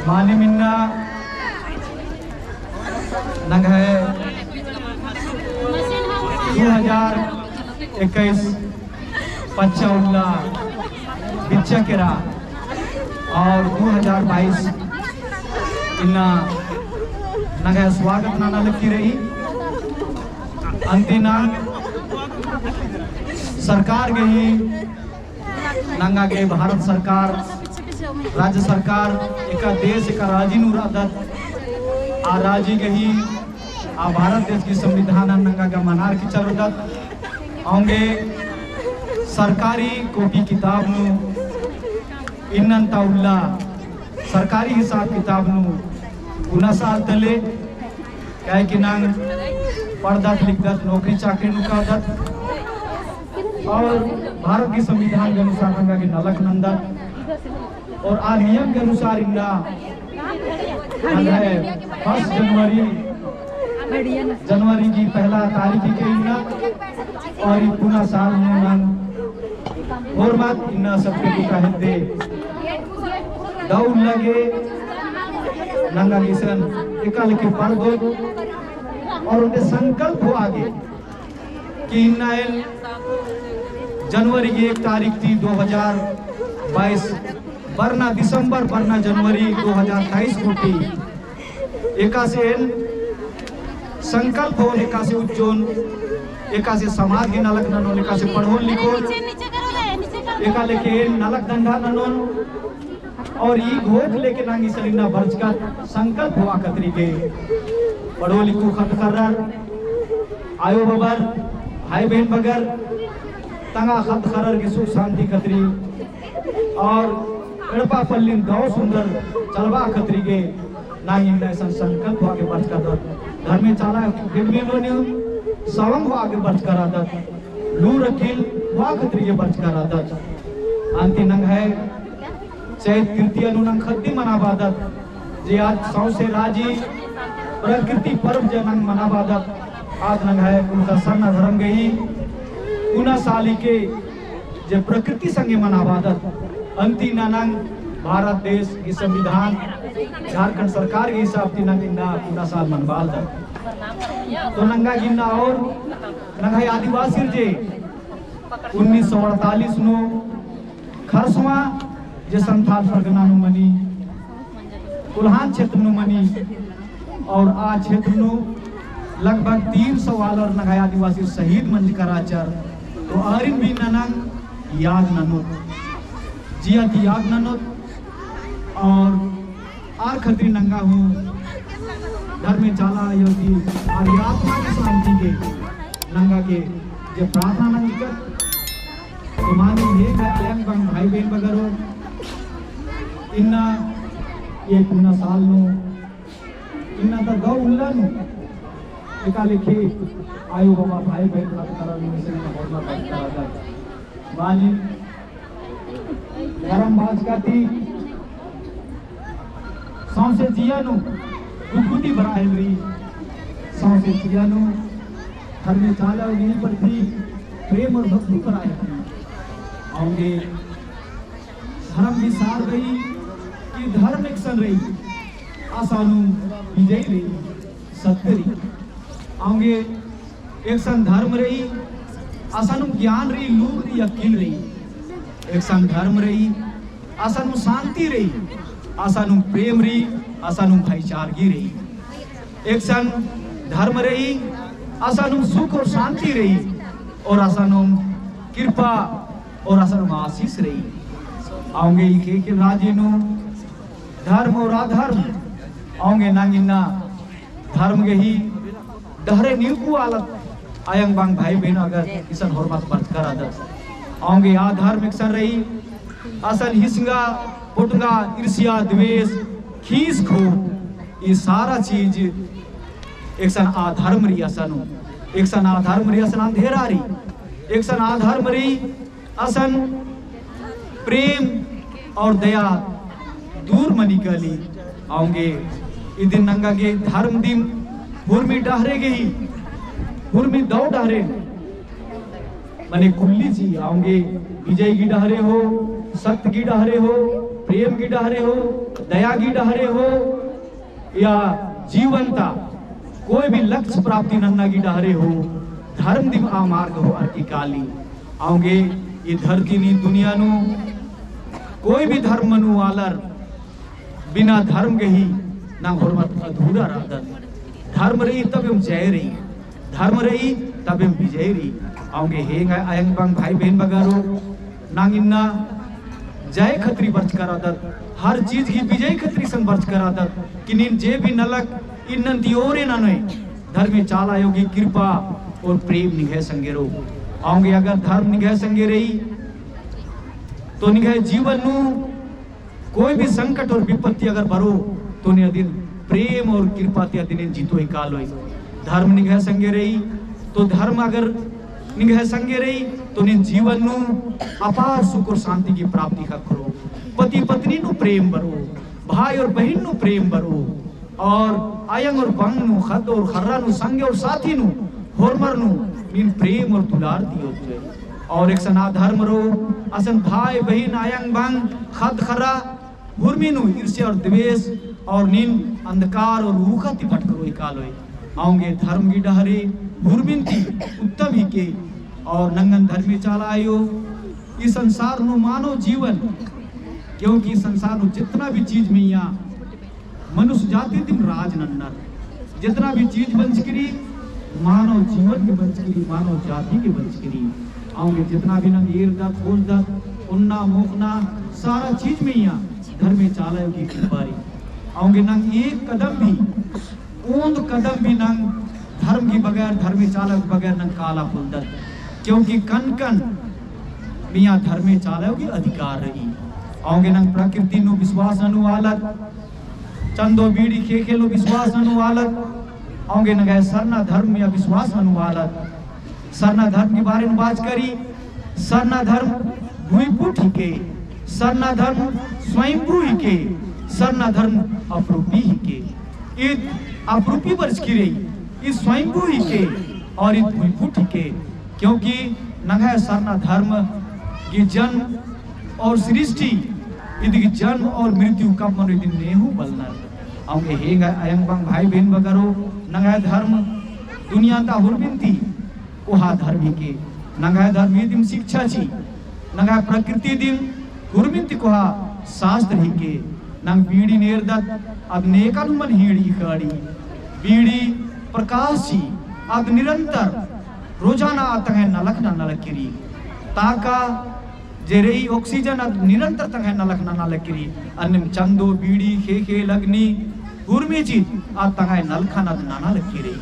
माने मिन्ना नग है 2021 पच्चा उल्ला बिच्चा केरा और 2022 इन्ना नग है स्वागत नाना लगी रही अंतिना सरकार गई नंगा के भारत सरकार राज्य सरकार एक देश एक राज्य नुरादत आ राज्य गही आ भारत देश की संविधान नंगा का मनार की चलदत आऊंगे सरकारी कॉपी किताब नु इन्नंता उल्ला सरकारी हिसाब किताब नु 19 साल तले क्या कि नंग पढ़दत लिखदत नौकरी चाकरी नुकादत और भारत के संविधान के अनुसार नंगा के नलक नंदन और आ नियम के अनुसार इन्ना 1 जनवरी की पहला तारीख के इन्ना और पुनः साल में और बात इन्ना सबके कहते दे दौड़ लगे नंगा किसान एकल के पढ़ दो और उनके संकल्प हो आगे कि इन्ना जनवरी की 1 तारीख थी 2022 बरना दिसंबर बरना जनवरी 2023 को थी एका से संकल्प हो एका से उज्जोन एका से समाज के नलक ननोन एका से पढ़ो लिखो एका लेके नलक दंडा ननोन और ये घोट लेके नांगी सलीना बर्ज का संकल्प हुआ कतरी के पढ़ो लिखो खत कर आयो बबर भाई बहन बगर तंगा खत खरर की सुख शांति खतरी और एड़पा पल्लिन गाँव सुंदर चलवा खतरी के नांगी ऐसा संकल्प हो आगे बर्ज कर घर में चाला सवंग हो आगे बर्ज कर आदत लू रखिल हुआ खतरी के बर्ज कर आदत अंति नंग है चैत तृतीय अनुनंग खद्दी मनाबादत जे आज सौसे राजी प्रकृति पर्व जनंग मनाबादत आज नंग है उनका सन्ना धर्म गई उना साली के जे प्रकृति संगे मनाबादत अंति नंग भारत देश की संविधान झारखंड सरकार के हिसाब से नंग पूरा साल मनबाल तो नंगा गिन्ना और नंगा आदिवासी जे 1948 नो खरसवा जे संथाल परगना नु मनी कुल्हान क्षेत्र नु मनी और आ क्षेत्र नु लगभग 300 वालर नगाय आदिवासी शहीद मंज कराचर तो आरिन भी ननंग याद ननोत जिया की याद ननोत और आर खतरी नंगा हूँ घर में चाला योगी और आत्मा की शांति के नंगा के जो प्रार्थना नंग कर तो मानी ये बंग भाई बहन बगरो इन्ना ये पुना साल नो इन्ना तो गौ उल्लन एका लिखी आयु बाबा भाई बहन बात करा में से बहुत बात करा वाली गरम बाज का थी सांसे जिया नु दुखुती भरा है मेरी सांसे जिया नु घर में चाला नहीं पड़ती प्रेम और भक्ति पर आए आऊंगे धर्म की सार रही कि धर्म एक सन रही आसानू विजय रही सत्य रही आऊंगे एक सन धर्म रही आसानू ज्ञान रही लूर रही अकील रही एक सन धर्म रही आसानू शांति रही आसानू प्रेम रही आसानू भाईचारगी रही एक सन धर्म रही आसानू सुख और शांति रही और आसानू कृपा और आसानू आशीष रही आऊंगे के राज्य नु धर्म और अधर्म आऊंगे नांगिना धर्म के ही डहरे नीकू आलत आयंग बांग भाई बहन अगर किसान हरमत बर्त कर आदत आऊंगे आ धर्म एक सन रही असन हिस्ंगा पुटंगा ईर्ष्या द्वेष खीस खो ये सारा चीज एक सन आधर्म रही असन एक सन आधर्म रही असन अंधेरा रही एक सन आधर्म रही असन प्रेम और दया दूर मनी गली आऊंगे इस दिन नंगा के धर्म दिन भूमि डहरे गई भूमि दौ डहरे मने कुल्ली जी आऊंगे विजय की डहरे हो सत्य की डहरे हो प्रेम की डहरे हो, दया की डहरे हो, या जीवनता कोई भी लक्ष्य प्राप्ति नन्ना की डहरे हो, धर्म दिम आ मार्ग हो अर्की काली आओगे ये धरती नी दुनिया नु कोई भी धर्म नु वालर बिना धर्म के ही ना हुर्मत अधूरा रहता। धर्म रही तब हम जय रही, धर्म रही तब हम विजय रही आओगे। हेंग आयंग बंग भाई बहन बगारो नांग इन्ना जय खत्री वर्च करा दत, हर चीज की विजय खत्री संग वर्च करा दत कि निन जे भी नलक इन्नन दियोरे ना नय धर्म चाला योगी कृपा और प्रेम निगह संगेरो आओगे। अगर धर्म निगह संगे रही तो निगह जीवन नु कोई भी संकट और विपत्ति अगर भरो तो ने दिन प्रेम और कृपा ते दिन जीतो ही काल होई। धर्म निगह संगे रही तो धर्म अगर निगह संगे रही तो ने जीवन नु अपार सुख और शांति की प्राप्ति का करो। पति पत्नी नु प्रेम बरो, भाई और बहन नु प्रेम बरो, और आयंग और बंग नु खद और खर्रा नु संगे और साथी नु होरमर नु इन प्रेम और दुलार दियो तुए। और एक सना धर्म रो असन भाई बहन आयंग बंग खद खर्रा हुर्मी नु ईर्ष्या और द्वेष और नीन अंधकार और रूखती भटकरो काल होई आओगे। धर्म की डहरे हुर्मिनती उत्तम ही के और नंगन धर्मी चालायो इस संसार नु मानव जीवन, क्योंकि संसार नु जितना भी चीज में यहाँ मनुष्य जाति तिम राज नन्नर जितना भी चीज बंच करी मानव जीवन के बंच करी, मानव जाति के बंच करी आओगे। जितना भी नंग ईर दत खोज दत उन्ना मोखना सारा चीज में यहाँ धर्मे चालायो की कृपारी आओगे। नंग एक कदम भी ओंद कदम भी नंग धर्म की बगैर धर्मे चालायो के बगैर नंग काला पुलदत, क्योंकि कन कन मियाँ धर्मे चालायो की अधिकार रही आओगे। नंग प्रकृति नु विश्वास अनुवालत चंदो बीड़ी खे खेलो विश्वास अनुवालत आओगे। नंग सरना धर्म या विश्वास अनुवालत सरना धर्म के बारे में बात करी। सरना धर्म भूमिपुट ही के, सरना धर्म स्वयंभू ही के, सरना धर्म अपरूपी ही के। ईद अपरूपी वर्ष की रही, इस स्वयंभू ही के और ईद भूमिपुट ही के, क्योंकि नंगा सरना धर्म की जन्म और सृष्टि इनकी जन्म और मृत्यु कब मनो दिन नेहु बलनर आओगे। हेंगा अयंग बंग भाई बहन बगरो नंगा धर्म दुनिया ता हुर्बिनती कोहा धर्मी के नंगा धर्म दिम शिक्षा छी, नंगा प्रकृति दिम हुर्बिनती कोहा शास्त्र ही के। नंग बीड़ी नेरदत अब नेकन मन हीड़ी खड़ी बीड़ी प्रकाश छी अब निरंतर रोजाना आता है नलक ना नलक किरी ताका जे रही ऑक्सीजन अब निरंतर तंग है नलक ना नलक किरी अन्य चंदो बीड़ी खे खे लगनी हुर्मी चीज अब तंग है नलखा ना नाना लग रही